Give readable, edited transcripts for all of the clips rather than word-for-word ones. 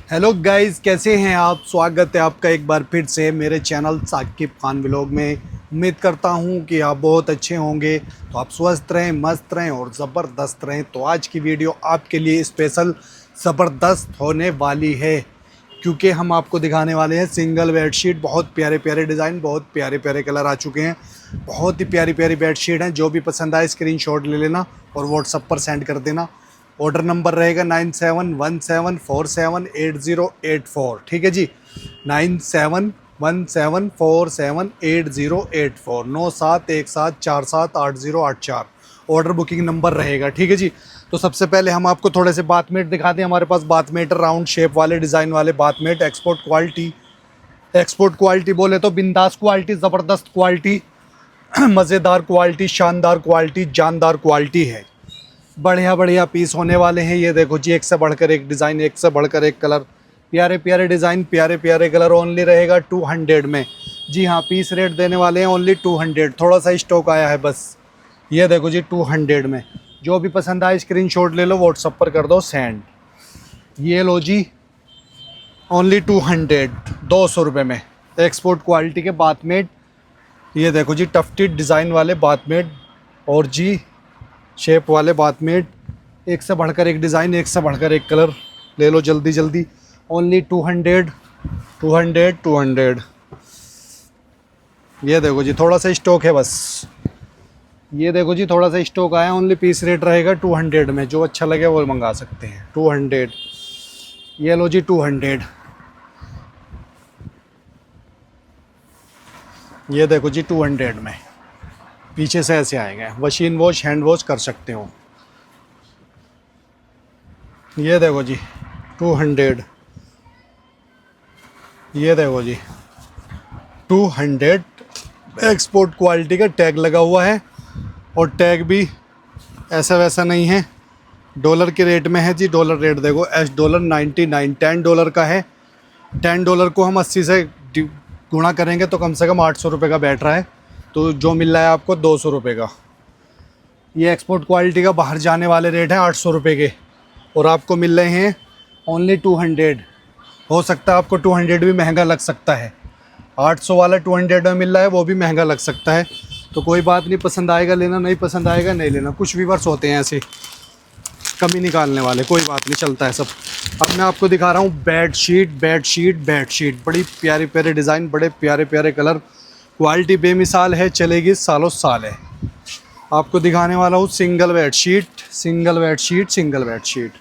Hello guys, कैसे हैं आप। स्वागत है आपका एक बार फिर से मेरे चैनल साकिब खान व्लॉग में। उम्मीद करता हूं कि आप बहुत अच्छे होंगे। तो आप स्वस्थ रहें, मस्त रहें और ज़बरदस्त रहें। तो आज की वीडियो आपके लिए स्पेशल ज़बरदस्त होने वाली है, क्योंकि हम आपको दिखाने वाले हैं सिंगल बेडशीट। बहुत प्यारे प्यारे डिज़ाइन, बहुत प्यारे प्यारे कलर आ चुके हैं। बहुत ही प्यारी प्यारी बेडशीट हैं। जो भी पसंद आए स्क्रीनशॉट ले लेना और व्हाट्सएप पर सेंड कर देना। ऑर्डर नंबर रहेगा 9717478084। ठीक है जी, 9717478084, 9717478084 ऑर्डर बुकिंग नंबर रहेगा। ठीक है जी। तो सबसे पहले हम आपको थोड़े से बाथमेट दिखाते हैं। हमारे पास बाथमेट राउंड शेप वाले, डिज़ाइन वाले बाथमेट, एक्सपोर्ट क्वालिटी। एक्सपोर्ट क्वालिटी बोले तो बिंदास क्वालिटी, ज़बरदस्त क्वालिटी, मज़ेदार क्वालिटी, शानदार क्वालिटी, जानदार क्वालिटी है। बढ़िया बढ़िया पीस होने वाले हैं। ये देखो जी, एक से बढ़कर एक डिज़ाइन, एक से बढ़कर एक कलर, प्यारे प्यारे डिज़ाइन, प्यारे प्यारे कलर। ओनली रहेगा 200 में। जी हाँ, पीस रेट देने वाले हैं ओनली 200। थोड़ा सा स्टॉक आया है बस। ये देखो जी, 200 में। जो भी पसंद आए स्क्रीनशॉट ले लो, व्हाट्सअप पर कर दो सेंड। ये लो जी, ओनली 200, 200 रुपये में एक्सपोर्ट क्वालिटी के बाथमेट। ये देखो जी, टफ्टेड डिज़ाइन वाले बाथमेट और जी शेप वाले बाथमेट। एक से बढ़कर एक डिज़ाइन, एक से बढ़कर एक कलर। ले लो जल्दी जल्दी, ओनली 200, 200, 200। ये देखो जी, थोड़ा सा स्टॉक है बस। ये देखो जी, थोड़ा सा स्टॉक आया। ओनली पीस रेट रहेगा 200 में। जो अच्छा लगे वो मंगा सकते हैं। 200। ये लो जी, 200। ये देखो जी, 200 में। पीछे से ऐसे आएंगे। मशीन वॉश, हैंड वॉश कर सकते हो। ये देखो जी, 200। ये देखो जी, 200। एक्सपोर्ट क्वालिटी का टैग लगा हुआ है और टैग भी ऐसा वैसा नहीं है। डॉलर के रेट में है जी। डॉलर रेट देखो, $99, $10 का है। $10 को हम 80 से गुणा करेंगे तो कम से कम 800 रुपये का बैठ रहा है। तो जो मिल रहा है आपको 200 रुपये का। ये एक्सपोर्ट क्वालिटी का बाहर जाने वाले रेट है 800 रुपये के, और आपको मिल रहे हैं ओनली 200। हो सकता है आपको 200 भी महंगा लग सकता है। 800 वाला 200 में मिल रहा है, वो भी महंगा लग सकता है। तो कोई बात नहीं, पसंद आएगा लेना, नहीं पसंद आएगा नहीं लेना। कुछ व्यूअर्स होते हैं ऐसे कमी निकालने वाले, कोई बात नहीं, चलता है सब। अब मैं आपको दिखा रहा हूँ बेडशीट, बेडशीट, बेडशीट। बड़ी प्यारे प्यारे डिज़ाइन, बड़े प्यारे प्यारे कलर, क्वालिटी बेमिसाल है, चलेगी सालों साल है। आपको दिखाने वाला हूँ single bedsheet, single bedsheet, single bedsheet,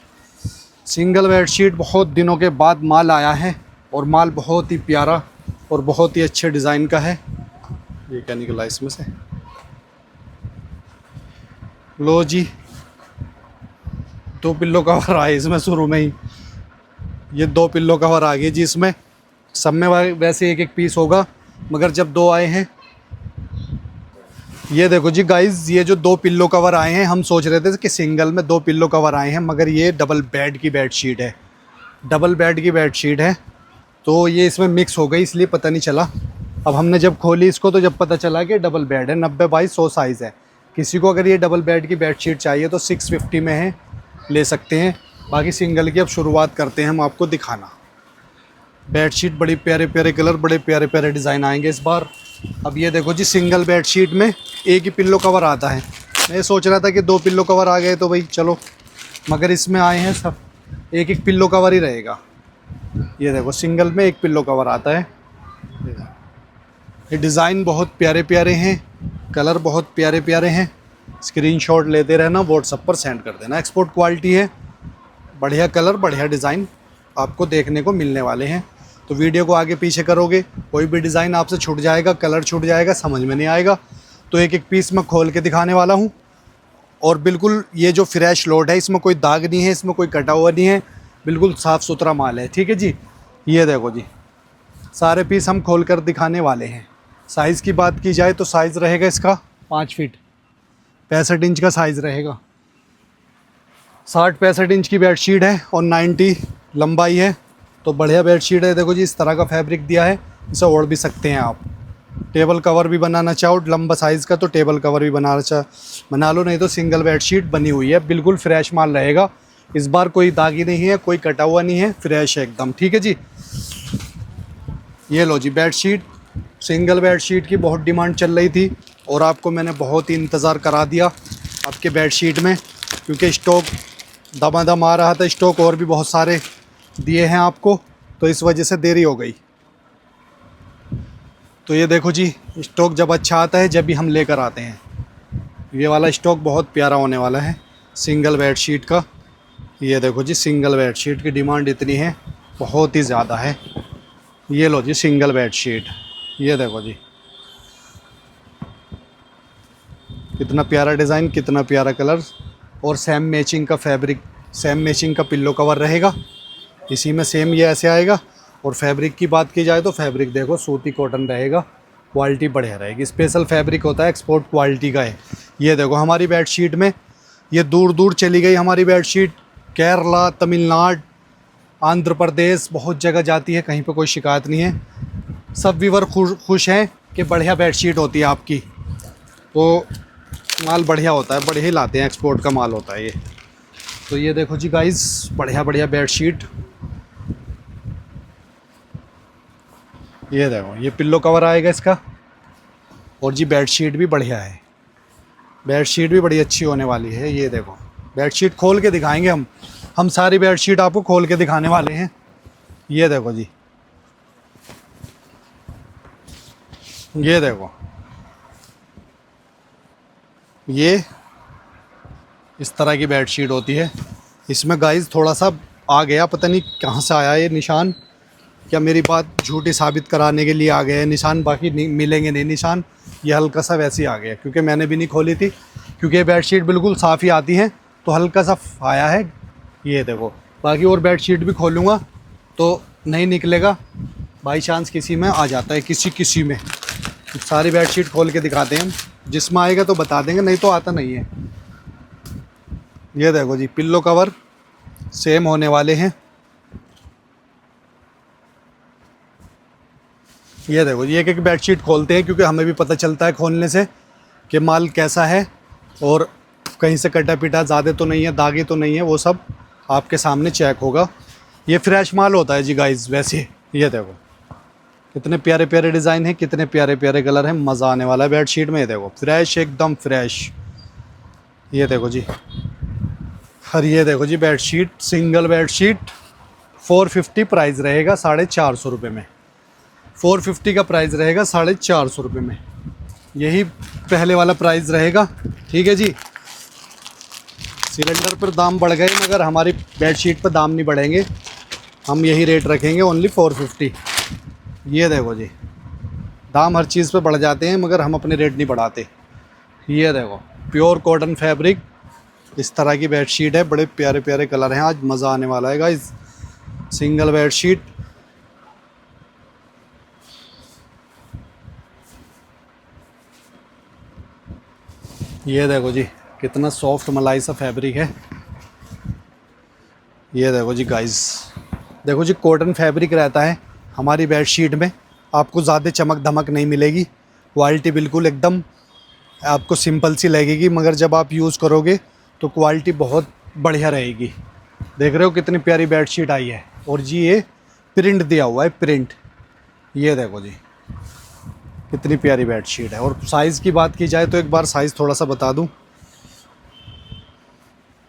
single bedsheet. बहुत दिनों के बाद माल आया है और माल बहुत ही प्यारा और बहुत ही अच्छे डिज़ाइन का है। ये क्या निकला इसमें से। लो जी, 2 पिल्लो कवर आए इसमें शुरू में ही। ये 2 पिल्लो कवर आ गए जी इसमें। सब में वैसे एक एक पीस होगा, मगर जब 2 आए हैं। ये देखो जी गाइस, ये जो 2 पिल्लो कवर आए हैं, हम सोच रहे थे कि सिंगल में 2 पिल्लो कवर आए हैं, मगर ये डबल बेड की बेडशीट है। डबल बेड की बेडशीट है, तो ये इसमें मिक्स हो गई, इसलिए पता नहीं चला। अब हमने जब खोली इसको तो जब पता चला कि डबल बेड है। 90 बाई 100 साइज़ है। किसी को अगर ये डबल बेड की बेडशीट चाहिए तो 650 में है, ले सकते हैं। बाकी सिंगल की अब शुरुआत करते हैं हम आपको दिखाना। बेडशीट बड़ी प्यारे प्यारे कलर, बड़े प्यारे प्यारे डिज़ाइन आएंगे इस बार। अब ये देखो जी, सिंगल बेडशीट में एक ही पिल्लो कवर आता है। मैं सोच रहा था कि 2 पिल्लो कवर आ गए तो भाई चलो, मगर इसमें आए हैं सब एक एक पिल्लो कवर ही रहेगा। ये देखो, सिंगल में एक पिल्लो कवर आता है। ये डिज़ाइन बहुत प्यारे प्यारे हैं, कलर बहुत प्यारे प्यारे हैं। स्क्रीनशॉट लेते रहना, व्हाट्सएप पर सेंड कर देना। एक्सपोर्ट क्वालिटी है, बढ़िया कलर, बढ़िया डिज़ाइन आपको देखने को मिलने वाले हैं। तो वीडियो को आगे पीछे करोगे, कोई भी डिज़ाइन आपसे छूट जाएगा, कलर छूट जाएगा, समझ में नहीं आएगा। तो एक एक पीस मैं खोल के दिखाने वाला हूँ। और बिल्कुल ये जो फ्रेश लोड है, इसमें कोई दाग नहीं है, इसमें कोई कटा हुआ नहीं है, बिल्कुल साफ़ सुथरा माल है। ठीक है जी। ये देखो जी, सारे पीस हम खोल कर दिखाने वाले हैं। साइज़ की बात की जाए तो साइज़ रहेगा इसका 5 फीट 65 इंच का साइज़ रहेगा। 60-65 इंच की बेडशीट है और 90 लंबाई है। तो बढ़िया बेडशीट है। देखो जी, इस तरह का फैब्रिक दिया है, इसे ओढ़ भी सकते हैं आप। टेबल कवर भी बनाना चाहो लंबा साइज़ का तो टेबल कवर भी बना लो, नहीं तो सिंगल बेडशीट बनी हुई है। बिल्कुल फ्रेश माल रहेगा, इस बार कोई दागी नहीं है, कोई कटा हुआ नहीं है, फ्रेश है एकदम। ठीक है जी। ये लो जी बेडशीट, सिंगल बेडशीट की बहुत डिमांड चल रही थी और आपको मैंने बहुत ही इंतज़ार करा दिया आपके बेडशीट में, क्योंकि स्टॉक दमादम आ रहा था, स्टॉक और भी बहुत सारे दिए हैं आपको, तो इस वजह से देरी हो गई। तो ये देखो जी, स्टॉक जब अच्छा आता है जब भी हम लेकर आते हैं। ये वाला स्टॉक बहुत प्यारा होने वाला है सिंगल बेडशीट का। ये देखो जी, सिंगल बेडशीट की डिमांड इतनी है, बहुत ही ज़्यादा है। ये लो जी सिंगल बेडशीट, ये देखो जी कितना प्यारा डिज़ाइन, कितना प्यारा कलर, और सेम मैचिंग का फैब्रिक, सेम मैचिंग का पिल्लो कवर रहेगा इसी में, सेम ये ऐसे आएगा। और फैब्रिक की बात की जाए तो फैब्रिक देखो सूती कॉटन रहेगा, क्वालिटी बढ़िया रहेगी, स्पेशल फैब्रिक होता है, एक्सपोर्ट क्वालिटी का है। ये देखो हमारी बेडशीट में, ये दूर दूर चली गई हमारी बेडशीट, केरला, तमिलनाडु, आंध्र प्रदेश, बहुत जगह जाती है, कहीं पे कोई शिकायत नहीं है। सब व्यूअर खुश हैं कि बढ़िया बेडशीट होती है आपकी, तो माल बढ़िया होता है, बढ़िया ही लाते हैं, एक्सपोर्ट का माल होता है ये। तो ये देखो जी गाइस, बढ़िया बढ़िया बेडशीट। ये देखो ये पिल्लो कवर आएगा इसका, और जी बेडशीट भी बढ़िया है, बेडशीट भी बड़ी अच्छी होने वाली है। ये देखो बेडशीट खोल के दिखाएंगे हम सारी बेडशीट आपको खोल के दिखाने वाले हैं। ये देखो जी, ये देखो, ये इस तरह की बेडशीट होती है। इसमें गाइस थोड़ा सा आ गया, पता नहीं कहाँ से आया ये निशान, क्या मेरी बात झूठी साबित कराने के लिए आ गए निशान, बाकी नहीं मिलेंगे नहीं निशान, ये हल्का सा वैसे ही आ गया, क्योंकि मैंने भी नहीं खोली थी, क्योंकि ये बेडशीट बिल्कुल साफ़ ही आती हैं, तो हल्का सा आया है। ये देखो, बाकी और बेडशीट भी खोलूँगा तो नहीं निकलेगा, बाई चांस किसी में आ जाता है, किसी में। सारी बेडशीट खोल के दिखाते हैं हम, जिसमें आएगा तो बता देंगे, नहीं तो आता नहीं है। ये देखो जी पिल्लो कवर सेम होने वाले हैं। ये देखो जी, एक एक बेडशीट खोलते हैं, क्योंकि हमें भी पता चलता है खोलने से कि माल कैसा है, और कहीं से कटा पिटा ज़्यादा तो नहीं है, दागे तो नहीं है, वो सब आपके सामने चेक होगा। ये फ्रेश माल होता है जी गाइस वैसे। ये देखो कितने प्यारे प्यारे डिज़ाइन हैं, कितने प्यारे प्यारे कलर हैं, मज़ा आने वाला है बेडशीट में। ये देखो फ्रेश, एकदम फ्रेश। ये देखो जी, और ये देखो जी बेडशीट, सिंगल बेडशीट 450 प्राइस रहेगा, 450 रुपये में। 450 का प्राइस रहेगा 450 रुपये में, यही पहले वाला प्राइस रहेगा। ठीक है जी। सिलेंडर पर दाम बढ़ गए, मगर हमारी बेडशीट पर दाम नहीं बढ़ेंगे, हम यही रेट रखेंगे, ओनली 450। ये देखो जी, दाम हर चीज़ पे बढ़ जाते हैं, मगर हम अपने रेट नहीं बढ़ाते। ये देखो प्योर कॉटन फैब्रिक, इस तरह की बेडशीट है, बड़े प्यारे प्यारे कलर हैं, आज मज़ा आने वाला है गाइस। सिंगल बेडशीट, ये देखो जी कितना सॉफ्ट मलाई सा फैब्रिक है। ये देखो जी गाइस, देखो जी कॉटन फैब्रिक रहता है हमारी बेडशीट में, आपको ज़्यादा चमक धमक नहीं मिलेगी, क्वालिटी बिल्कुल एकदम आपको सिंपल सी लगेगी, मगर जब आप यूज़ करोगे तो क्वालिटी बहुत बढ़िया रहेगी। देख रहे हो कितनी प्यारी बेडशीट आई है, और जी ये प्रिंट दिया हुआ है, प्रिंट। ये देखो जी कितनी प्यारी बेडशीट है। और साइज़ की बात की जाए तो एक बार साइज़ थोड़ा सा बता दूं,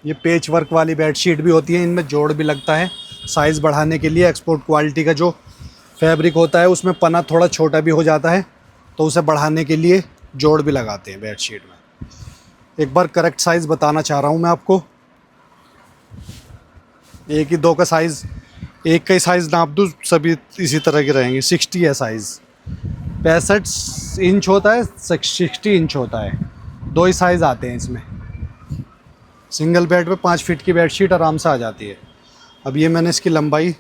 ये पेच वर्क वाली बेडशीट भी होती है, इनमें जोड़ भी लगता है साइज़ बढ़ाने के लिए। एक्सपोर्ट क्वालिटी का जो फैब्रिक होता है उसमें पना थोड़ा छोटा भी हो जाता है, तो उसे बढ़ाने के लिए जोड़ भी लगाते हैं बेडशीट में। एक बार करेक्ट साइज़ बताना चाह रहा हूँ मैं आपको, एक ही दो का साइज़, एक का ही साइज़ नाप दूँ, सभी इसी तरह के रहेंगे। 60 है साइज़, 65 इंच होता है, 60 इंच होता है, दो ही साइज़ आते हैं इसमें। सिंगल बेड पे 5 फीट की बेडशीट आराम से आ जाती है। अब ये मैंने इसकी लंबाई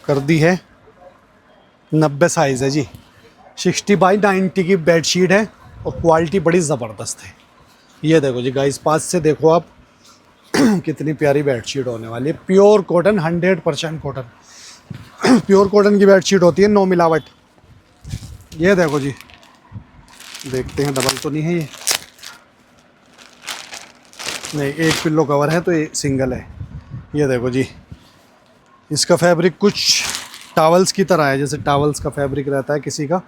कर दी है 90 साइज़ है जी, 60/90 की बेडशीट है, और क्वालिटी बड़ी ज़बरदस्त है। ये देखो जी गाइस, पास से देखो आप कितनी प्यारी बेडशीट होने वाली है। Pure cotton, 100% cotton, pure cotton की बेडशीट होती है, नो मिलावट। ये देखो जी, देखते हैं डबल तो नहीं है ये। नहीं, एक पिल्लो कवर है तो ये सिंगल है। ये देखो जी, इसका फैब्रिक कुछ टावल्स की तरह है, जैसे टावल्स का फैब्रिक रहता है किसी का,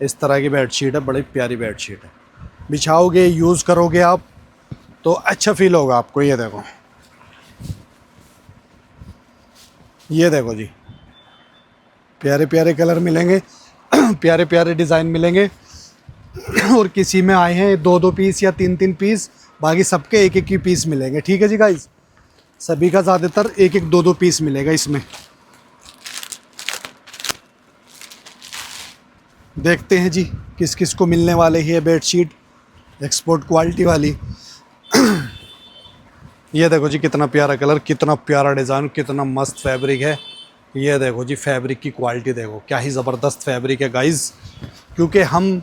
इस तरह की बेडशीट है। बड़ी प्यारी बेडशीट है, बिछाओगे यूज़ करोगे आप तो अच्छा फील होगा आपको। ये देखो जी, प्यारे प्यारे कलर मिलेंगे प्यारे प्यारे डिज़ाइन मिलेंगे। और किसी में आए हैं 2-2 पीस या 3-3 पीस, बाकी सबके 1-1 ही पीस मिलेंगे। ठीक है जी गाइस, सभी का ज़्यादातर 1-1 2-2 पीस मिलेगा इसमें। देखते हैं जी किस किस को मिलने वाले ही है बेडशीट एक्सपोर्ट क्वालिटी वाली। ये देखो जी, कितना प्यारा कलर, कितना प्यारा डिज़ाइन, कितना मस्त फैब्रिक है। ये देखो जी, फैब्रिक की क्वालिटी देखो, क्या ही ज़बरदस्त फैब्रिक है गाइस। क्योंकि हम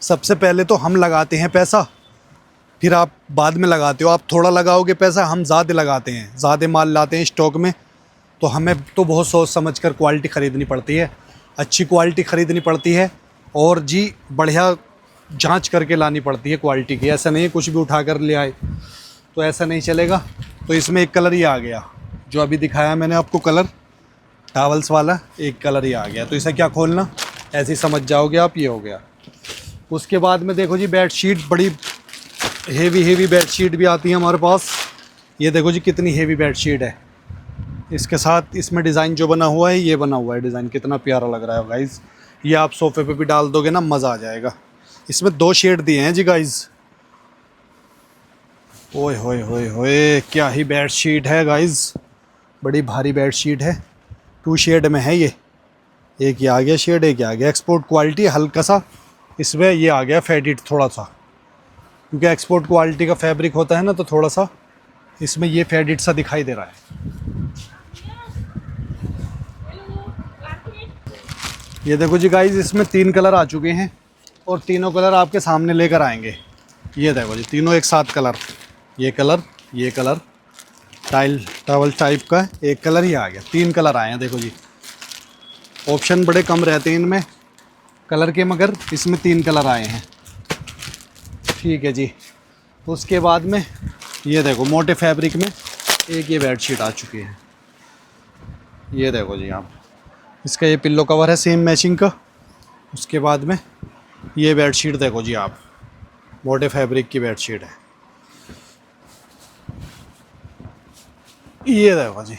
सबसे पहले तो हम लगाते हैं पैसा, फिर आप बाद में लगाते हो। आप थोड़ा लगाओगे पैसा, हम ज़्यादा लगाते हैं, ज़्यादा माल लाते हैं स्टॉक में, तो हमें तो बहुत सोच समझ कर क्वालिटी ख़रीदनी पड़ती है, अच्छी क्वालिटी ख़रीदनी पड़ती है। और जी बढ़िया जांच करके लानी पड़ती है क्वालिटी की। ऐसा नहीं है कुछ भी उठा कर ले आए, तो ऐसा नहीं चलेगा। तो इसमें एक कलर ही आ गया, जो अभी दिखाया मैंने आपको कलर टावल्स वाला, एक कलर ही आ गया। तो इसे क्या खोलना, ऐसे ही समझ जाओगे आप, ये हो गया। उसके बाद में देखो जी, बेडशीट बड़ी हेवी बेडशीट भी आती है हमारे पास। ये देखो जी, कितनी हेवी बेडशीट है। इसके साथ इसमें डिज़ाइन जो बना हुआ है, ये बना हुआ है डिज़ाइन, कितना प्यारा लग रहा है गाइज़। ये आप सोफ़े पे भी डाल दोगे ना, मज़ा आ जाएगा। इसमें 2 शेड दिए हैं जी गाइज़। ओए होए होए होए, क्या ही बेडशीट है गाइज़, बड़ी भारी बेडशीट है। 2 शेड में है ये, एक ये आ गया शेड, एक ये आ गया। एक्सपोर्ट क्वालिटी हल्का सा इसमें ये आ गया फेडिट थोड़ा सा, क्योंकि एक्सपोर्ट क्वालिटी का फैब्रिक होता है ना, तो थोड़ा सा इसमें ये फेडिट सा दिखाई दे रहा है। ये देखो जी गाइज, इसमें 3 कलर आ चुके हैं और तीनों कलर आपके सामने लेकर आएंगे। ये देखो जी, तीनों एक साथ कलर, ये कलर टावल टाइप का एक कलर ही आ गया। 3 कलर आए हैं। देखो जी, ऑप्शन बड़े कम रहते हैं इनमें कलर के, मगर इसमें 3 कलर आए हैं। ठीक है जी। उसके बाद में ये देखो, मोटे फैब्रिक में एक ये बेडशीट आ चुकी है। ये देखो जी आप, इसका ये पिल्लो कवर है सेम मैचिंग का। उसके बाद में ये बेडशीट देखो जी आप, मोटे फैब्रिक की बेडशीट है। ये देखो जी,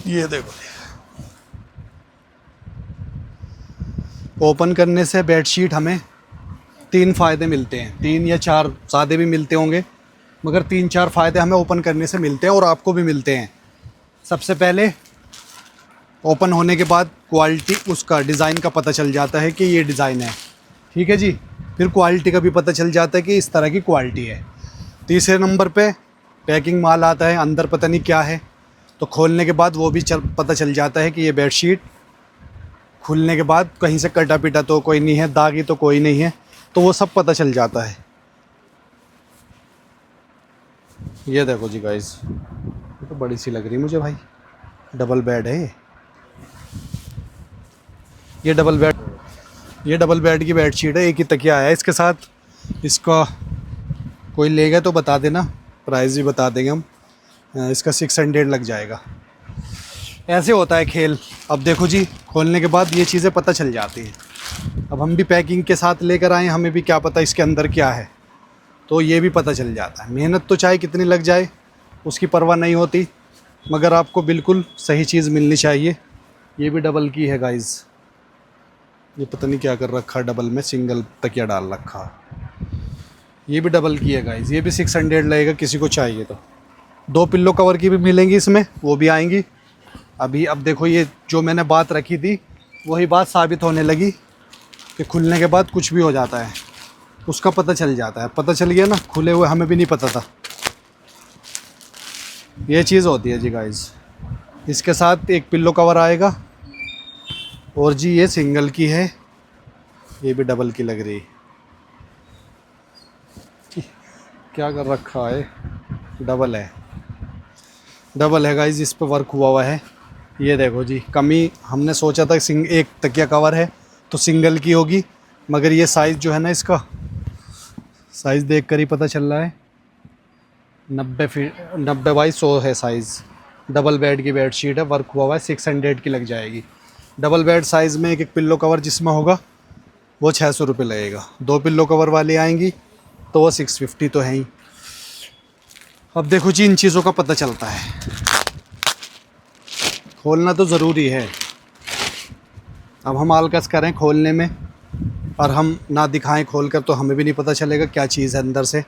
ये देखो जी, ओपन करने से बेडशीट हमें 3 फ़ायदे मिलते हैं, 3 या 4 ज़्यादा भी मिलते होंगे, मगर 3-4 फ़ायदे हमें ओपन करने से मिलते हैं और आपको भी मिलते हैं। सबसे पहले ओपन होने के बाद क्वालिटी उसका डिज़ाइन का पता चल जाता है कि ये डिज़ाइन है। ठीक है जी। फिर क्वालिटी का भी पता चल जाता है कि इस तरह की क्वालिटी है। तीसरे नंबर पे पैकिंग माल आता है, अंदर पता नहीं क्या है, तो खोलने के बाद वो भी पता चल जाता है कि ये बेडशीट खुलने के बाद कहीं से कटा पिटा तो कोई नहीं है, दागी तो कोई नहीं है, तो वो सब पता चल जाता है। ये देखो जी गाइस, ये तो बड़ी सी लग रही मुझे भाई, डबल बेड है ये डबल बेड की बेडशीट है। एक ही तकिया आया है इसके साथ। इसका कोई लेगा तो बता देना, प्राइस भी बता देंगे हम। इसका 600 लग जाएगा। ऐसे होता है खेल। अब देखो जी, खोलने के बाद ये चीज़ें पता चल जाती हैं। अब हम भी पैकिंग के साथ लेकर आए, हमें भी क्या पता इसके अंदर क्या है, तो ये भी पता चल जाता है। मेहनत तो चाहे कितनी लग जाए उसकी परवाह नहीं होती, मगर आपको बिल्कुल सही चीज़ मिलनी चाहिए। ये भी डबल की है गाइज़, ये पता नहीं क्या कर रखा है, डबल में सिंगल तकिया डाल रखा। ये भी डबल की है गाइज़, ये भी 600 लगेगा किसी को चाहिए तो। 2 पिल्लो कवर की भी मिलेंगी इसमें, वो भी आएंगी अभी। अब देखो, ये जो मैंने बात रखी थी वही बात साबित होने लगी कि खुलने के बाद कुछ भी हो जाता है, उसका पता चल जाता है। पता चल गया ना, खुले हुए हमें भी नहीं पता था। ये चीज़ होती है जी गाइज़। इसके साथ एक पिल्लो कवर आएगा, और जी ये सिंगल की है, ये भी डबल की लग रही। क्या कर रखा है, डबल है गाइज़, इस पे वर्क हुआ है। ये देखो जी, कमी हमने सोचा था एक तकिया कवर है तो सिंगल की होगी, मगर ये साइज़ जो है ना, इसका साइज़ देख कर ही पता चल रहा है 90 बाई 100 है साइज़। डबल बेड की बेड शीट है, वर्क हुआ हुआ है, 600 की लग जाएगी। डबल बेड साइज़ में एक एक पिल्लो कवर जिसमें होगा वो 600 रुपये लगेगा। 2 पिल्लो कवर वाली आएंगी तो वो 650 तो है ही। अब देखो जी, इन चीज़ों का पता चलता है, खोलना तो ज़रूरी है। अब हम आलकस करें खोलने में और हम ना दिखाएं खोल कर, तो हमें भी नहीं पता चलेगा क्या चीज़ है अंदर से,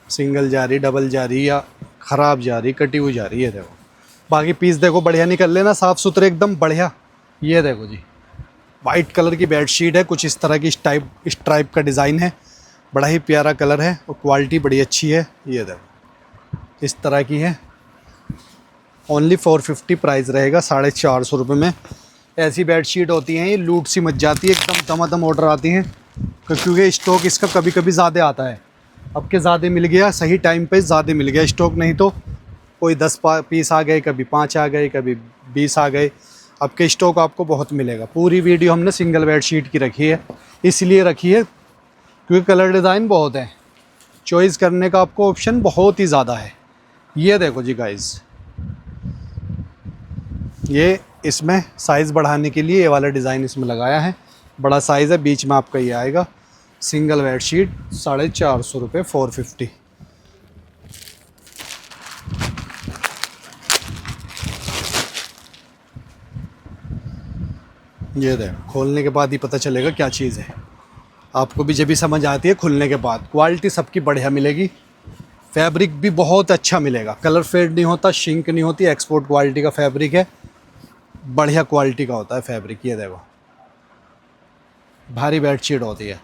सिंगल जा रही, डबल जा रही, या ख़राब जा रही, कटी हुई जा रही है। देखो बाकी पीस देखो बढ़िया निकल लेना, साफ़ सुथरे एकदम बढ़िया। ये देखो जी, वाइट कलर की बेडशीट है, कुछ इस तरह की इस टाइप का डिज़ाइन है, बड़ा ही प्यारा कलर है और क्वालिटी बड़ी अच्छी है। ये देखो इस तरह की है, ओनली 450 प्राइस रहेगा, 450 रुपये में। ऐसी बेडशीट होती हैं ये, लूट सी मच जाती है, एकदम दमादम ऑर्डर आती हैं, क्योंकि स्टॉक इसका कभी कभी ज़्यादा आता है। अब के ज़्यादा मिल गया, सही टाइम पे ज़्यादा मिल गया स्टॉक, नहीं तो कोई 10 पीस आ गए, कभी 5 आ गए, कभी 20 आ गए। अब के स्टॉक आपको बहुत मिलेगा। पूरी वीडियो हमने सिंगल बेडशीट की रखी है, इसलिए रखी है क्योंकि कलर डिज़ाइन बहुत है, चॉइस करने का आपको ऑप्शन बहुत ही ज़्यादा है। ये देखो जी गाइज़, ये इसमें साइज़ बढ़ाने के लिए ये वाला डिज़ाइन इसमें लगाया है, बड़ा साइज़ है, बीच में आपका ये आएगा। सिंगल बेडशीट 450 रुपये, 450। ये देखो, खोलने के बाद ही पता चलेगा क्या चीज़ है, आपको भी जब भी समझ आती है खुलने के बाद। क्वालिटी सबकी बढ़िया मिलेगी, फैब्रिक भी बहुत अच्छा मिलेगा, कलर फेड नहीं होता, शिंक नहीं होती, एक्सपोर्ट क्वालिटी का फैब्रिक है, बढ़िया क्वालिटी का होता है फैब्रिक। ये देखो भारी बेडशीट होती है,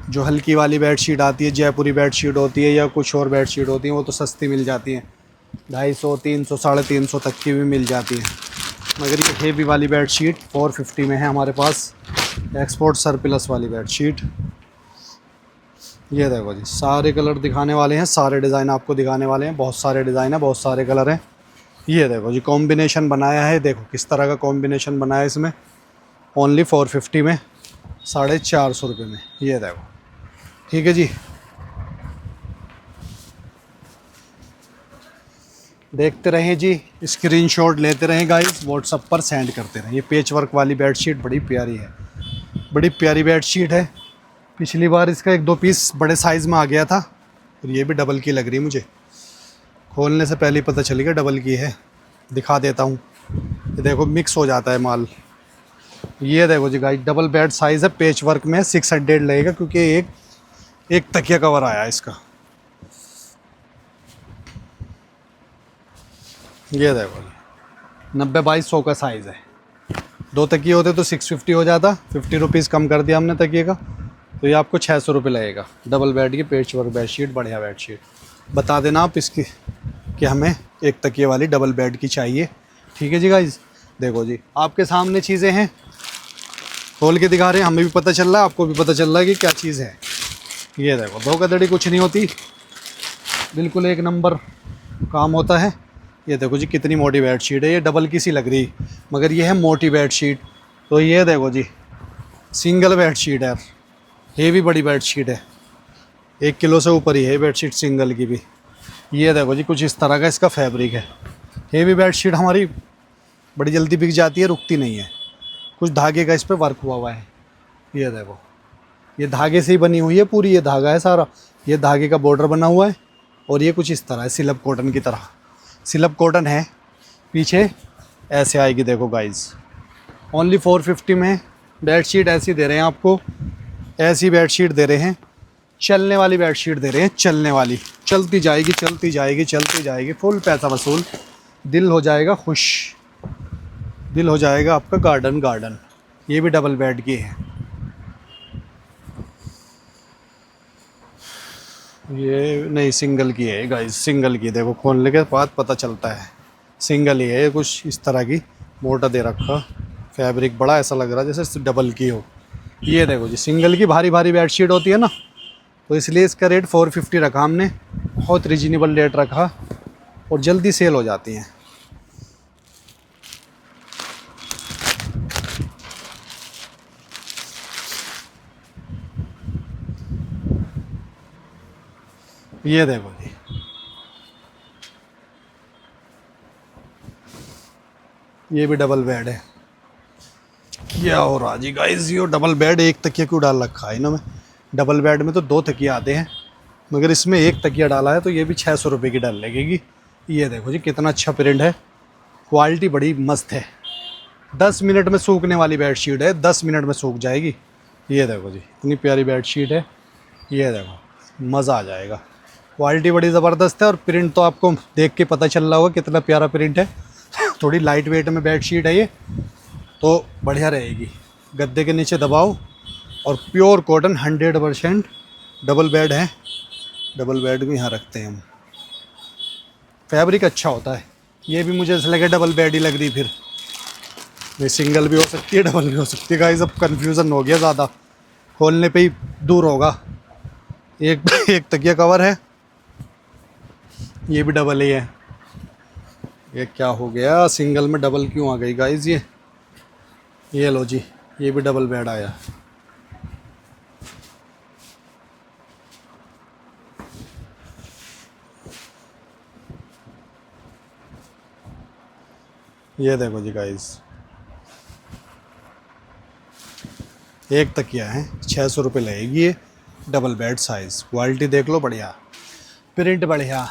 जो हल्की वाली बेडशीट आती है, जयपुरी बेडशीट होती है या कुछ और बेडशीट होती हैं, वो तो सस्ती मिल जाती हैं, 250, 300, 350 तक की भी मिल जाती है। मगर ये हेवी वाली बेडशीट 450 में है हमारे पास, एक्सपोर्ट सरप्लस वाली बेडशीट। ये देखो जी, सारे कलर दिखाने वाले हैं, सारे डिज़ाइन आपको दिखाने वाले हैं, बहुत सारे डिज़ाइन है, बहुत सारे कलर हैं। ये देखो जी, कॉम्बिनेशन बनाया है, देखो किस तरह का कॉम्बिनेशन बनाया है इसमें, ओनली 450 में, 450 रुपये में। ये देखो, ठीक है जी, देखते रहें जी, स्क्रीनशॉट लेते रहें गाइस, व्हाट्सअप पर सेंड करते रहें। ये पेच वर्क वाली बेडशीट बड़ी प्यारी है, बड़ी प्यारी बेडशीट है। पिछली बार इसका 1-2 पीस बड़े साइज़ में आ गया था, और ये भी डबल की लग रही है मुझे, खोलने से पहले ही पता चलेगा डबल की है। दिखा देता हूँ, ये देखो मिक्स हो जाता है माल। ये देखो जी गाइस, डबल बेड साइज़ है, पेच वर्क में 600 लगेगा, क्योंकि एक तकिया कवर आया है इसका। ये देखो 90/100 का साइज़ है, 2 तकिए होते तो 650 हो जाता, 50 रुपीज़ कम कर दिया हमने तकिए का, तो ये आपको 600 रुपये लगेगा। डबल बेड की पेच वर्क बेडशीट, बढ़िया बेडशीट। बता देना आप इसकी कि हमें एक तकिए वाली डबल बेड की चाहिए, ठीक है जी गाइज। देखो जी, आपके सामने चीज़ें हैं, खोल के दिखा रहे हैं, हमें भी पता चल रहा है, आपको भी पता चल रहा है कि क्या चीज़ है। ये देखो, धोखाधड़ी कुछ नहीं होती, बिल्कुल एक नंबर काम होता है। ये देखो जी, कितनी मोटी बेडशीट है, ये डबल की सी लग रही, मगर ये है मोटी बेडशीट। तो ये देखो जी, सिंगल बेडशीट है, ये भी बड़ी बेडशीट है, 1 किलो से ऊपर ही है बेडशीट सिंगल की भी। ये देखो जी, कुछ इस तरह का इसका फैब्रिक है। ये भी बेडशीट हमारी बड़ी जल्दी बिक जाती है, रुकती नहीं है, कुछ धागे का इस पर वर्क हुआ हुआ है। ये देखो, ये धागे से ही बनी हुई है पूरी, ये धागा है सारा, ये धागे का बॉर्डर बना हुआ है, और ये कुछ इस तरह है, सिलब कॉटन की तरह, सिलब कॉटन है, पीछे ऐसे आएगी। देखो गाइज, ओनली 450 में बेडशीट ऐसी दे रहे हैं आपको, ऐसी बेडशीट दे रहे हैं, चलने वाली बेडशीट दे रहे हैं, चलने वाली, चलती जाएगी, चलती जाएगी, चलती जाएगी, फुल पैसा वसूल, दिल हो जाएगा खुश, दिल हो जाएगा आपका गार्डन गार्डन। ये भी डबल बेड की है, ये नहीं सिंगल की है गाइस, सिंगल की। देखो खोलने के बाद पता चलता है सिंगल ही है, ये कुछ इस तरह की मोटा दे रखा, फैब्रिक बड़ा ऐसा लग रहा है जैसे डबल की हो। ये देखो जी, सिंगल की भारी भारी बेडशीट होती है ना, तो इसलिए इसका रेट 450 रखा हमने, बहुत रिजनेबल रेट रखा, और जल्दी सेल हो जाती हैं। ये देखो जी, ये भी डबल बेड है। क्या हो रहा जी गाइस, ये डबल बेड एक तकिया क्यों डाल रखा है इन्होंने। डबल बेड में तो 2 तकिए आते हैं, मगर इसमें एक तकिया डाला है, तो ये भी 600 रुपये की डाल लगेगी। ये देखो जी कितना अच्छा प्रिंट है, क्वालिटी बड़ी मस्त है। 10 मिनट में सूखने वाली बेडशीट है, 10 मिनट में सूख जाएगी। ये देखो जी इतनी प्यारी बेडशीट है। ये देखो मज़ा आ जाएगा, क्वालिटी बड़ी ज़बरदस्त है। और प्रिंट तो आपको देख के पता चल रहा होगा कितना प्यारा प्रिंट है। थोड़ी लाइट वेट में बेडशीट है ये, तो बढ़िया रहेगी। गद्दे के नीचे दबाओ, और प्योर कॉटन 100%। डबल बेड है, डबल बेड भी यहाँ रखते हैं हम। फैब्रिक अच्छा होता है। ये भी मुझे ऐसा लगे डबल बेड ही लग रही, फिर ये सिंगल भी हो सकती है, डबल भी हो सकती है गाइस। अब कन्फ्यूज़न हो गया ज़्यादा, खोलने पे ही दूर होगा। एक एक तकिया कवर है, ये भी डबल ही है। ये क्या हो गया, सिंगल में डबल क्यों आ गई गाइस। ये लो जी, ये भी डबल बेड आया। ये देखो जी गाइस, एक तकिया है, 600 रुपये लगेगी ये। डबल बेड साइज़, क्वालिटी देख लो बढ़िया, प्रिंट बढ़िया।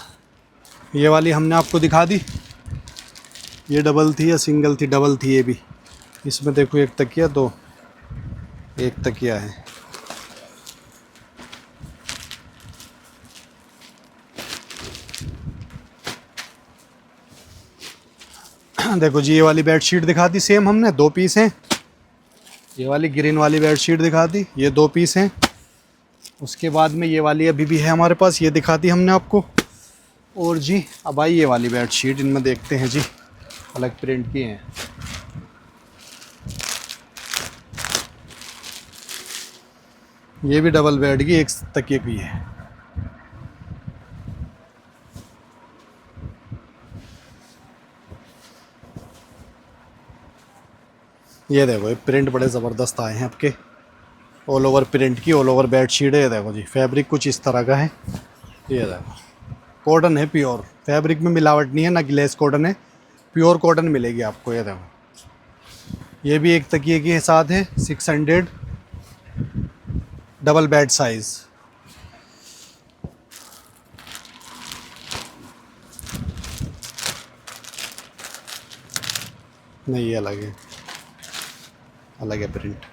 ये वाली हमने आपको दिखा दी, ये डबल थी या सिंगल थी, डबल थी ये भी। इसमें देखो एक तकिया, दो, एक तकिया है। देखो जी, ये वाली बेडशीट दिखा दी सेम हमने, 2 पीस हैं। ये वाली ग्रीन वाली बेडशीट दिखा दी, ये 2 पीस हैं। उसके बाद में ये वाली अभी भी है हमारे पास, ये दिखा दी हमने आपको। और जी अब आई ये वाली बेडशीट, इनमें देखते हैं जी, अलग प्रिंट की हैं। ये भी डबल बेड की, एक तकिए की है। ये देखो, ये प्रिंट बड़े ज़बरदस्त आए हैं आपके, ऑल ओवर प्रिंट की, ऑल ओवर बेडशीट है। ये देखो जी, फैब्रिक कुछ इस तरह का है। ये देखो, कॉटन है प्योर, फैब्रिक में मिलावट नहीं है, ना ग्लेस कॉटन है, प्योर कॉटन मिलेगी आपको। ये देखो, ये भी एक तकिए के साथ है, 600, डबल बेड साइज़। नहीं, ये अलग है, अलग है प्रिंट।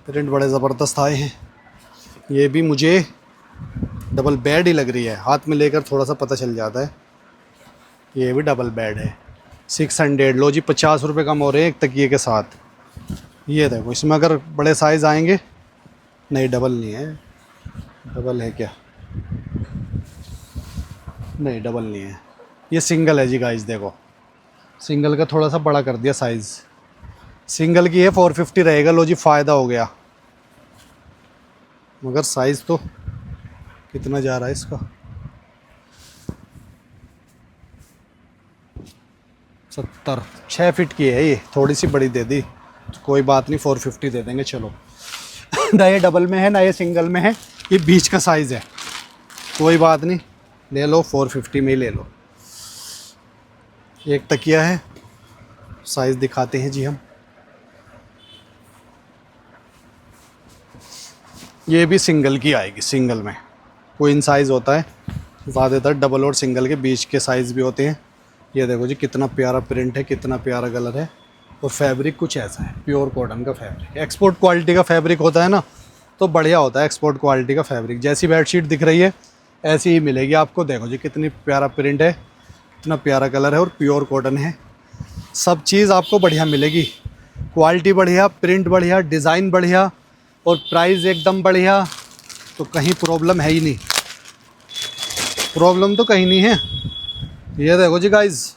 प्रिंट बड़े ज़बरदस्त आए हैं। ये भी मुझे डबल बेड ही लग रही है, हाथ में लेकर थोड़ा सा पता चल जाता है। ये भी डबल बेड है, 600। लो जी, 50 रुपये कम हो रहे हैं एक तकिए के साथ। ये देखो, इसमें अगर बड़े साइज़ आएंगे, नहीं डबल नहीं है, डबल है क्या, नहीं डबल नहीं है, ये सिंगल है जी गाइस। देखो, सिंगल का थोड़ा सा बड़ा कर दिया साइज़, सिंगल की है 450 रहेगा। लो जी, फ़ायदा हो गया। मगर साइज़ तो कितना जा रहा है इसका, 70, 6 फीट की है ये, थोड़ी सी बड़ी दे दी तो कोई बात नहीं, 450 दे देंगे चलो। ना ये डबल में है ना ये सिंगल में है, ये बीच का साइज़ है, कोई बात नहीं, ले लो 450 में ही ले लो। एक तकिया है, साइज़ दिखाते हैं जी हम। ये भी सिंगल की आएगी, सिंगल में क्वीन साइज़ होता है, ज़्यादातर डबल और सिंगल के बीच के साइज़ भी होते हैं। ये देखो जी, कितना प्यारा प्रिंट है, कितना प्यारा कलर है। और फैब्रिक कुछ ऐसा है, प्योर कॉटन का फैब्रिक, एक्सपोर्ट क्वालिटी का फैब्रिक होता है ना, तो बढ़िया होता है एक्सपोर्ट क्वालिटी का फैब्रिक। जैसी बेडशीट दिख रही है ऐसी ही मिलेगी आपको। देखो जी, कितनी प्यारा प्रिंट है, इतना प्यारा कलर है, और प्योर कॉटन है। सब चीज़ आपको बढ़िया मिलेगी, क्वालिटी बढ़िया, प्रिंट बढ़िया, डिज़ाइन बढ़िया, और प्राइस एकदम बढ़िया। तो कहीं प्रॉब्लम है ही नहीं, प्रॉब्लम तो कहीं नहीं है। ये देखो जी गाइस,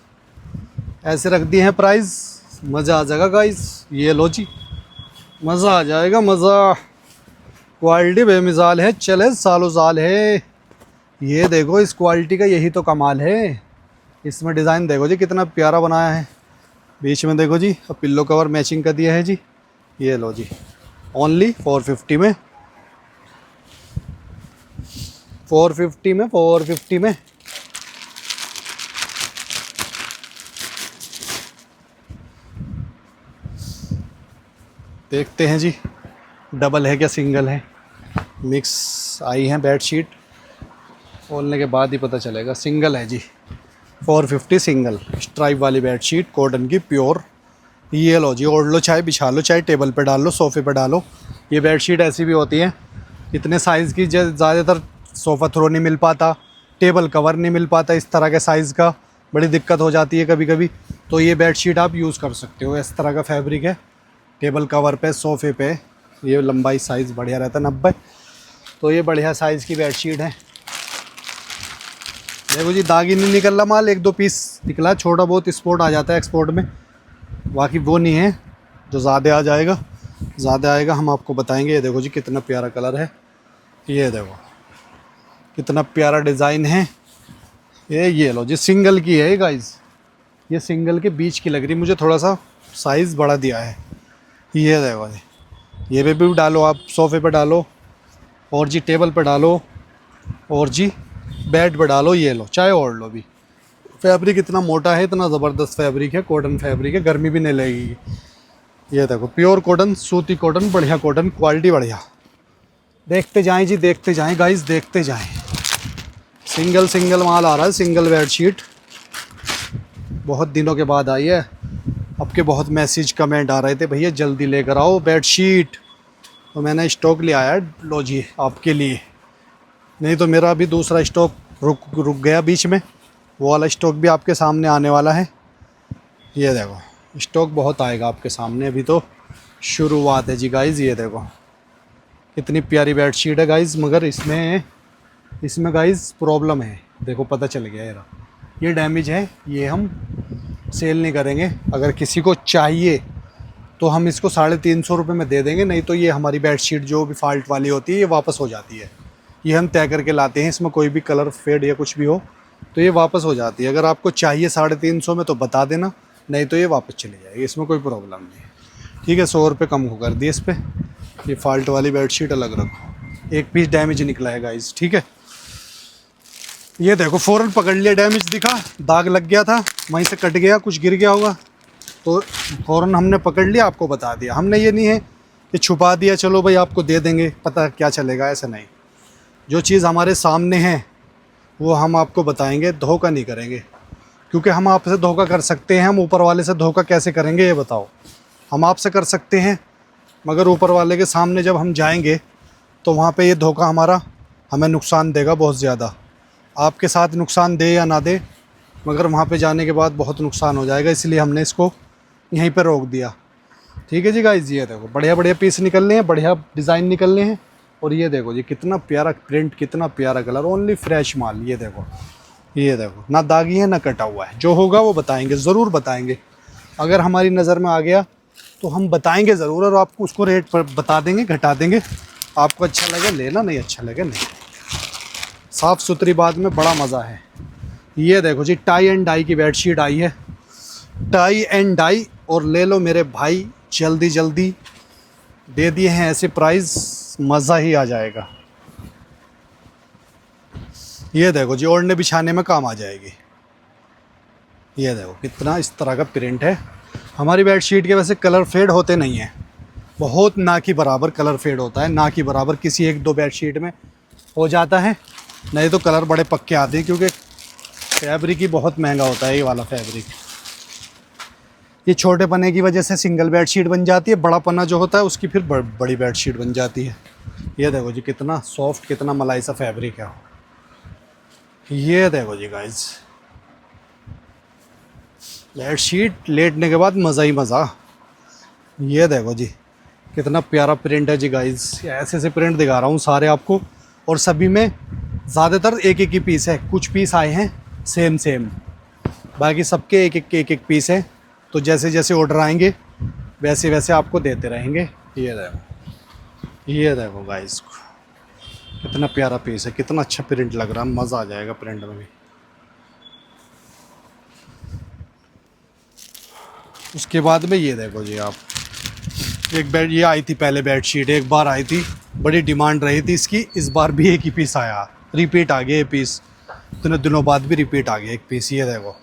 ऐसे रख दिए हैं प्राइस, मज़ा आ जाएगा गाइस। ये लो जी, मज़ा आ जाएगा, मज़ा। क्वालिटी बेमिसाल है, चले सालों साल है। ये देखो, इस क्वालिटी का यही तो कमाल है। इसमें डिज़ाइन देखो जी, कितना प्यारा बनाया है। बीच में देखो जी, अब पिल्लो कवर मैचिंग का दिया है जी। ये लो जी, ओनली 450 में, 450 में, 450 में। देखते हैं जी डबल है क्या सिंगल है। मिक्स आई है बेडशीट, खोलने के बाद ही पता चलेगा। सिंगल है जी, 450 सिंगल स्ट्राइप वाली बेडशीट कॉटन की प्योर। ये लो जी, ओढ़ लो, चाहे बिछा लो, चाहे टेबल पे डाल लो, सोफ़े पे डालो। ये बेडशीट ऐसी भी होती है इतने साइज़ की, ज़्यादातर सोफ़ा थ्रो नहीं मिल पाता, टेबल कवर नहीं मिल पाता इस तरह के साइज़ का, बड़ी दिक्कत हो जाती है कभी कभी। तो ये बेडशीट आप यूज़ कर सकते हो। इस तरह का फैब्रिक है, टेबल कवर पे, सोफ़े पे। ये लंबाई साइज़ बढ़िया रहता है 90। तो ये बढ़िया साइज़ की बेडशीट है। देखो जी, दाग ही नहीं निकल रहा माल, 1-2 पीस निकला, छोटा बहुत स्पोर्ट आ जाता है एक्सपोर्ट में, बाकी वो नहीं है। जो ज़्यादा आ जाएगा, ज़्यादा आएगा हम आपको बताएंगे। ये देखो जी कितना प्यारा कलर है, ये देखो कितना प्यारा डिज़ाइन है। ये लो जी, सिंगल की है गाइस, ये सिंगल के बीच की लग रही, मुझे थोड़ा सा साइज़ बड़ा दिया है। ये देखो जी, ये पे भी डालो आप, सोफ़े पे डालो, और जी टेबल पे डालो, और जी बेड पे डालो। ये लो, चाहे ओढ़ लो भी। फैब्रिक इतना मोटा है, इतना ज़बरदस्त फैब्रिक है, कॉटन फैब्रिक है, गर्मी भी नहीं लगेगी। ये देखो प्योर कॉटन, सूती कॉटन, बढ़िया कॉटन, क्वालिटी बढ़िया। देखते जाएं जी, देखते जाएं गाइस, देखते जाएं। सिंगल सिंगल माल आ रहा है, सिंगल बेडशीट। बहुत दिनों के बाद आई है। आपके बहुत मैसेज कमेंट आ रहे थे, भैया जल्दी लेकर आओ बेडशीट, तो मैंने स्टॉक ले आया। लो जी आपके लिए, नहीं तो मेरा अभी दूसरा स्टॉक रुक गया बीच में, वो वाला स्टॉक भी आपके सामने आने वाला है। ये देखो स्टॉक बहुत आएगा आपके सामने, अभी तो शुरुआत है जी गाइज़। ये देखो कितनी प्यारी बेडशीट है गाइज़, मगर इसमें गाइज़ प्रॉब्लम है। देखो पता चल गया यार, ये डैमेज है, ये हम सेल नहीं करेंगे। अगर किसी को चाहिए तो हम इसको 350 रुपये में दे देंगे, नहीं तो ये हमारी बेडशीट जो भी फॉल्ट वाली होती है ये वापस हो जाती है। ये हम तय करके लाते हैं, इसमें कोई भी कलर फेड या कुछ भी हो तो ये वापस हो जाती है। अगर आपको चाहिए 350 में तो बता देना, नहीं तो ये वापस चली जाएगी, इसमें कोई प्रॉब्लम नहीं है। ठीक है, 100 रुपये कम हो कर दिए इस पर। ये फॉल्ट वाली बेडशीट अलग रखो, एक पीस डैमेज निकला है गाइस, ठीक है। ये देखो फ़ौरन पकड़ लिया, डैमेज दिखा, दाग लग गया था, वहीं से कट गया, कुछ गिर गया होगा तो फ़ौरन हमने पकड़ लिया, आपको बता दिया। हमने ये नहीं है कि छुपा दिया, चलो भाई आपको दे देंगे, पता क्या चलेगा, ऐसा नहीं। जो चीज़ हमारे सामने है वो हम आपको बताएंगे, धोखा नहीं करेंगे। क्योंकि हम आपसे धोखा कर सकते हैं, हम ऊपर वाले से धोखा कैसे करेंगे ये बताओ। हम आपसे कर सकते हैं, मगर ऊपर वाले के सामने जब हम जाएंगे तो वहाँ पे ये धोखा हमारा हमें नुकसान देगा बहुत ज़्यादा। आपके साथ नुकसान दे या ना दे, मगर वहाँ पे जाने के बाद बहुत नुकसान हो जाएगा, इसलिए हमने इसको यहीं पर रोक दिया। ठीक है जी गाइस, ये देखो बढ़िया बढ़िया पीस निकलने हैं, बढ़िया डिज़ाइन निकलने हैं। और ये देखो जी कितना प्यारा प्रिंट, कितना प्यारा कलर, ओनली फ्रेश माल। ये देखो ना दागी है ना कटा हुआ है। जो होगा वो बताएंगे, ज़रूर बताएंगे। अगर हमारी नज़र में आ गया तो हम बताएंगे ज़रूर, और आपको उसको रेट पर बता देंगे, घटा देंगे। आपको अच्छा लगे लेना, नहीं अच्छा लगे नहीं। साफ़ सुथरी बात में बड़ा मज़ा है। ये देखो जी टाई एंड डाई की बेडशीट आई है, टाई एंड डाई। और ले लो मेरे भाई, जल्दी जल्दी दे दिए हैं ऐसे प्राइस, मज़ा ही आ जाएगा। ये देखो जी ओढ़ने बिछाने में काम आ जाएगी। ये देखो कितना इस तरह का प्रिंट है। हमारी बेडशीट के वैसे कलर फेड होते नहीं हैं, बहुत ना की बराबर कलर फेड होता है, ना की बराबर। किसी 1-2 बेडशीट में हो जाता है, नहीं तो कलर बड़े पक्के आते हैं, क्योंकि फैब्रिक ही बहुत महंगा होता है ये वाला फैब्रिक। ये छोटे पन्ने की वजह से सिंगल बेडशीट बन जाती है, बड़ा पन्ना जो होता है उसकी फिर बड़ी बेडशीट बन जाती है। ये देखो जी कितना सॉफ्ट, कितना मलाई सा फैब्रिक है। ये देखो जी गाइस, बेडशीट लेटने के बाद मज़ा ही मज़ा। ये देखो जी कितना प्यारा प्रिंट है जी गाइस। ऐसे ऐसे प्रिंट दिखा रहा हूँ सारे आपको, और सभी में ज़्यादातर एक एक ही पीस है। कुछ पीस आए हैं सेम, बाकी सबके एक एक पीस है। तो जैसे जैसे ऑर्डर आएंगे वैसे वैसे आपको देते रहेंगे। ये देखो गाइस कितना प्यारा पीस है, कितना अच्छा प्रिंट लग रहा है, मज़ा आ जाएगा प्रिंट में भी। उसके बाद में ये देखो जी आप, एक ये आई थी पहले बेडशीट, एक बार आई थी, बड़ी डिमांड रही थी इसकी, इस बार भी एक ही पीस आया। रिपीट आ गया ये पीस, इतने दिनों बाद भी रिपीट आ गया एक पीस। ये देखो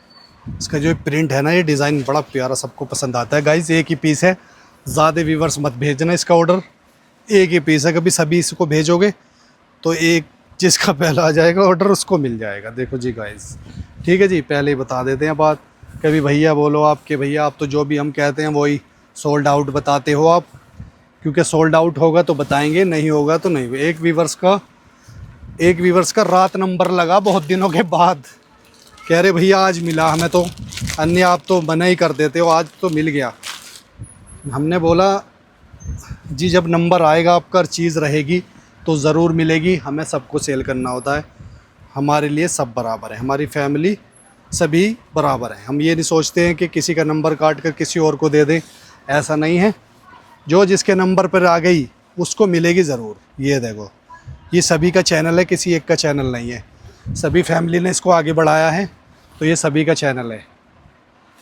इसका जो प्रिंट है ना, ये डिज़ाइन बड़ा प्यारा, सबको पसंद आता है। गाइस एक ही पीस है, ज़्यादा व्यूवर्स मत भेजना इसका ऑर्डर, एक ही पीस है। कभी सभी इसको भेजोगे तो एक जिसका पहला आ जाएगा ऑर्डर उसको मिल जाएगा। देखो जी गाइस, ठीक है जी, पहले ही बता देते हैं बात। कभी भैया बोलो आपके, भैया आप तो जो भी हम कहते हैं वही सोल्ड आउट बताते हो आप, क्योंकि सोल्ड आउट होगा तो बताएंगे, नहीं होगा तो नहीं। एक व्यूवर्स का रात नंबर लगा बहुत दिनों के बाद, कह रहे भैया आज मिला हमें, तो अन्य आप तो मना ही कर देते हो, आज तो मिल गया। हमने बोला जी जब नंबर आएगा आपका, चीज़ रहेगी तो ज़रूर मिलेगी। हमें सबको सेल करना होता है, हमारे लिए सब बराबर है, हमारी फैमिली सभी बराबर है। हम ये नहीं सोचते हैं कि किसी का नंबर काट कर किसी और को दे दें, ऐसा नहीं है। जो जिसके नंबर पर आ गई उसको मिलेगी ज़रूर। ये देखो ये सभी का चैनल है, किसी एक का चैनल नहीं है, सभी फैमिली ने इसको आगे बढ़ाया है, तो ये सभी का चैनल है।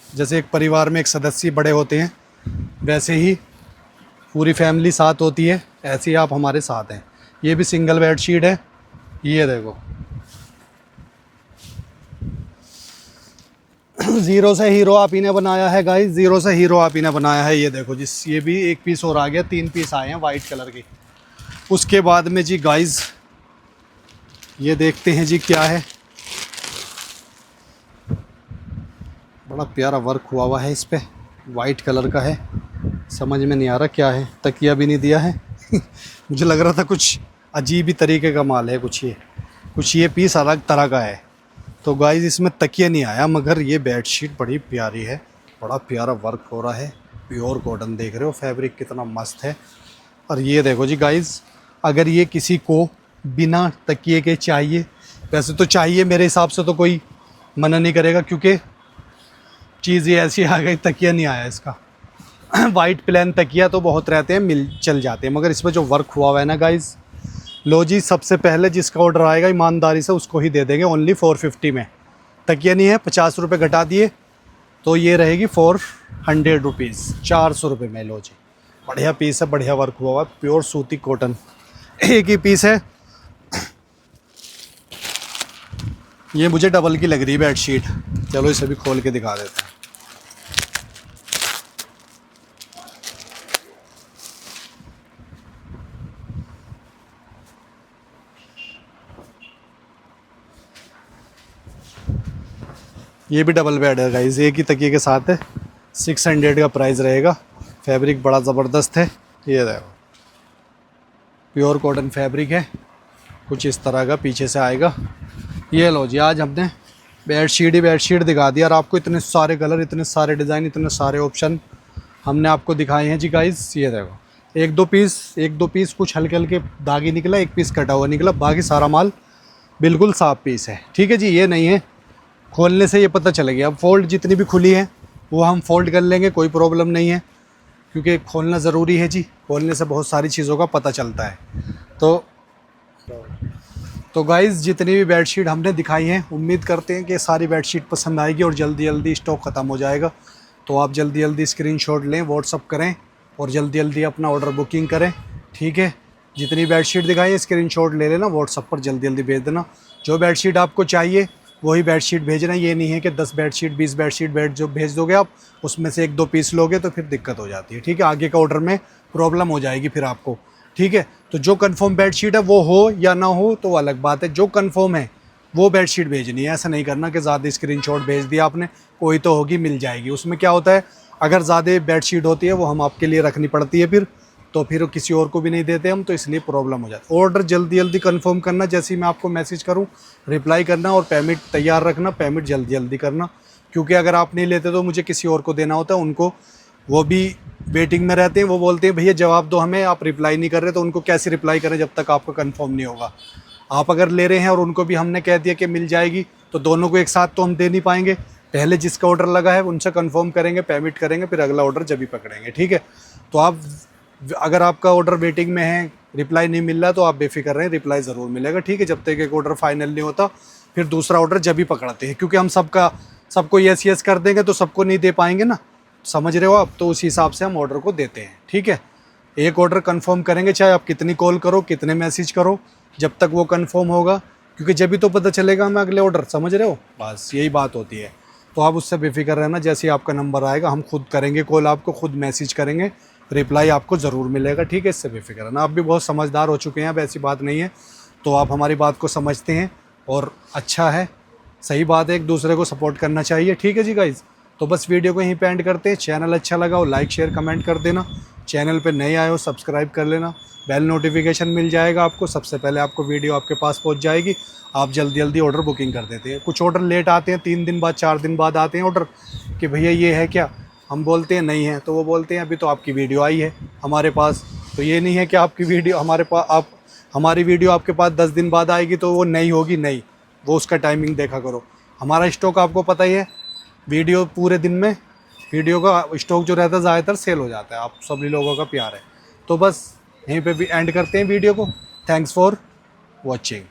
जैसे एक परिवार में एक सदस्य बड़े होते हैं, वैसे ही पूरी फैमिली साथ होती है, ऐसे ही आप हमारे साथ हैं। ये भी सिंगल बेड शीट है, ये देखो ज़ीरो से हीरो आप ही ने बनाया है गाइस, ज़ीरो से हीरो आप ही ने बनाया है। ये देखो जिस, ये भी एक पीस और आ गया, 3 पीस आए हैं वाइट कलर के। उसके बाद में जी गाइस ये देखते हैं जी क्या है, बड़ा प्यारा वर्क हुआ हुआ है इस पे, वाइट कलर का है, समझ में नहीं आ रहा क्या है, तकिया भी नहीं दिया है मुझे लग रहा था कुछ अजीब ही तरीके का माल है कुछ ये पीस अलग तरह का है। तो गाइस इसमें तकिया नहीं आया, मगर ये बेडशीट बड़ी प्यारी है, बड़ा प्यारा वर्क हो रहा है, प्योर कॉटन, देख रहे हो फैब्रिक कितना मस्त है। और ये देखो जी गाइस, अगर ये किसी को बिना तकिए के चाहिए, वैसे तो चाहिए मेरे हिसाब से तो कोई मना नहीं करेगा, क्योंकि चीज़ ये ऐसी आ गई, तकिया नहीं आया इसका वाइट प्लेन तकिया तो बहुत रहते हैं, मिल चल जाते हैं, मगर इसमें जो वर्क हुआ है ना गाइस, लो जी सबसे पहले जिसका ऑर्डर आएगा ईमानदारी से उसको ही दे देंगे ओनली 450 में। तकिया नहीं है, 50 रुपये घटा दिए तो ये रहेगी 400 रुपीज़, 400 रुपये में। लो जी बढ़िया पीस है, बढ़िया वर्क हुआ है, प्योर सूती कॉटन, एक ही पीस है। ये मुझे डबल की लग रही है बेडशीट, चलो इसे भी खोल के दिखा देते हैं। ये भी डबल बेड है गाइस, एक ही तकिए के साथ है, 600 का प्राइस रहेगा। फैब्रिक बड़ा ज़बरदस्त है, ये देखो प्योर कॉटन फैब्रिक है, कुछ इस तरह का पीछे से आएगा। ये लो जी, आज हमने बेडशीट ही बेडशीट दिखा दिया, और आपको इतने सारे कलर, इतने सारे डिज़ाइन, इतने सारे ऑप्शन हमने आपको दिखाए हैं जी गाइस। ये देखो एक दो पीस कुछ हल्के हल्के दागी निकला, एक पीस कटा हुआ निकला, बाकी सारा माल बिल्कुल साफ पीस है, ठीक है जी। ये नहीं है खोलने से ये पता चल गया, अब फोल्ड जितनी भी खुली है वो हम फोल्ड कर लेंगे, कोई प्रॉब्लम नहीं है, क्योंकि खोलना ज़रूरी है जी, खोलने से बहुत सारी चीज़ों का पता चलता है। तो गाइज़ जितनी भी बेडशीट हमने दिखाई हैं, उम्मीद करते हैं कि सारी बेडशीट पसंद आएगी और जल्दी जल्दी स्टॉक ख़त्म हो जाएगा। तो आप जल्दी जल्दी स्क्रीनशॉट लें, व्हाट्सअप करें और जल्दी जल्दी अपना ऑर्डर बुकिंग करें, ठीक है। जितनी बेडशीट दिखाई है स्क्रीनशॉट ले लेना, व्हाट्सअप पर जल्दी जल्दी भेज देना। जो बेडशीट आपको चाहिए वही बेडशीट भेजना, ये नहीं है कि 10 बेडशीट 20 बेडशीट जो भेज दोगे आप, उसमें से 1-2 पीस लोगे तो फिर दिक्कत हो जाती है, ठीक है। आगे का ऑर्डर में प्रॉब्लम हो जाएगी फिर आपको, ठीक है। तो जो कंफर्म बेडशीट है वो हो या ना हो तो अलग बात है, जो कंफर्म है वो बेडशीट भेजनी है। ऐसा नहीं करना कि ज़्यादा स्क्रीनशॉट भेज दिया आपने, कोई तो होगी मिल जाएगी। उसमें क्या होता है, अगर ज़्यादा बेडशीट होती है वो हम आपके लिए रखनी पड़ती है फिर, तो फिर किसी और को भी नहीं देते हम, तो इसलिए प्रॉब्लम हो जाती है। ऑर्डर जल्दी जल्दी कंफर्म करना, जैसे ही मैं आपको मैसेज करूं रिप्लाई करना, और पेमेंट तैयार रखना, पेमेंट जल्दी जल्दी करना, क्योंकि अगर आप नहीं लेते तो मुझे किसी और को देना होता है, उनको वो भी वेटिंग में रहते हैं, वो बोलते हैं भैया जवाब दो हमें, आप रिप्लाई नहीं कर रहे, तो उनको कैसे रिप्लाई करें जब तक आपका कंफर्म नहीं होगा। आप अगर ले रहे हैं और उनको भी हमने कह दिया कि मिल जाएगी, तो दोनों को एक साथ तो हम दे नहीं पाएंगे। पहले जिसका ऑर्डर लगा है उनसे कंफर्म करेंगे, पेमेंट करेंगे, फिर अगला ऑर्डर जब भी पकड़ेंगे, ठीक है। तो आप अगर आपका ऑर्डर वेटिंग में है, रिप्लाई नहीं मिल रहा, तो आप बेफिक्र रहें, रिप्लाई ज़रूर मिलेगा, ठीक है। जब तक एक ऑर्डर फाइनल नहीं होता फिर दूसरा ऑर्डर जब भी पकड़ते हैं, क्योंकि हम सबको यस यस कर देंगे तो सबको नहीं दे पाएंगे ना, समझ रहे हो आप। तो उसी हिसाब से हम ऑर्डर को देते हैं, ठीक है। एक ऑर्डर कंफर्म करेंगे, चाहे आप कितनी कॉल करो, कितने मैसेज करो, जब तक वो कंफर्म होगा क्योंकि जब भी तो पता चलेगा हमें अगले ऑर्डर, समझ रहे हो, बस यही बात होती है। तो आप उससे बेफिक्र रहना, जैसे ही आपका नंबर आएगा हम खुद करेंगे कॉल, आपको खुद मैसेज करेंगे, रिप्लाई आपको ज़रूर मिलेगा, ठीक है। इससे बेफिक्र रहना, आप भी बहुत समझदार हो चुके हैं, अब ऐसी बात नहीं है। तो आप हमारी बात को समझते हैं और अच्छा है, सही बात है, एक दूसरे को सपोर्ट करना चाहिए, ठीक है जी गाइज़। तो बस वीडियो को यहीं पे एंड करते हैं। चैनल अच्छा लगा हो लाइक शेयर कमेंट कर देना, चैनल पे नए आए हो सब्सक्राइब कर लेना, बेल नोटिफिकेशन मिल जाएगा आपको, सबसे पहले आपको वीडियो आपके पास पहुंच जाएगी, आप जल्दी जल्दी ऑर्डर बुकिंग कर देते हैं। कुछ ऑर्डर लेट आते हैं, 3 दिन बाद 4 दिन बाद आते हैं ऑर्डर कि भैया ये है क्या, हम बोलते हैं नहीं है, तो वो बोलते हैं अभी तो आपकी वीडियो आई है हमारे पास। तो ये नहीं है कि आपकी वीडियो हमारे पास, आप हमारी वीडियो आपके पास 10 दिन बाद आएगी तो वो नहीं होगी, नहीं, वो उसका टाइमिंग देखा करो। हमारा स्टॉक आपको पता ही है, वीडियो पूरे दिन में वीडियो का स्टॉक जो रहता है ज़्यादातर सेल हो जाता है, आप सभी लोगों का प्यार है। तो बस यहीं पे भी एंड करते हैं वीडियो को। Thanks for watching.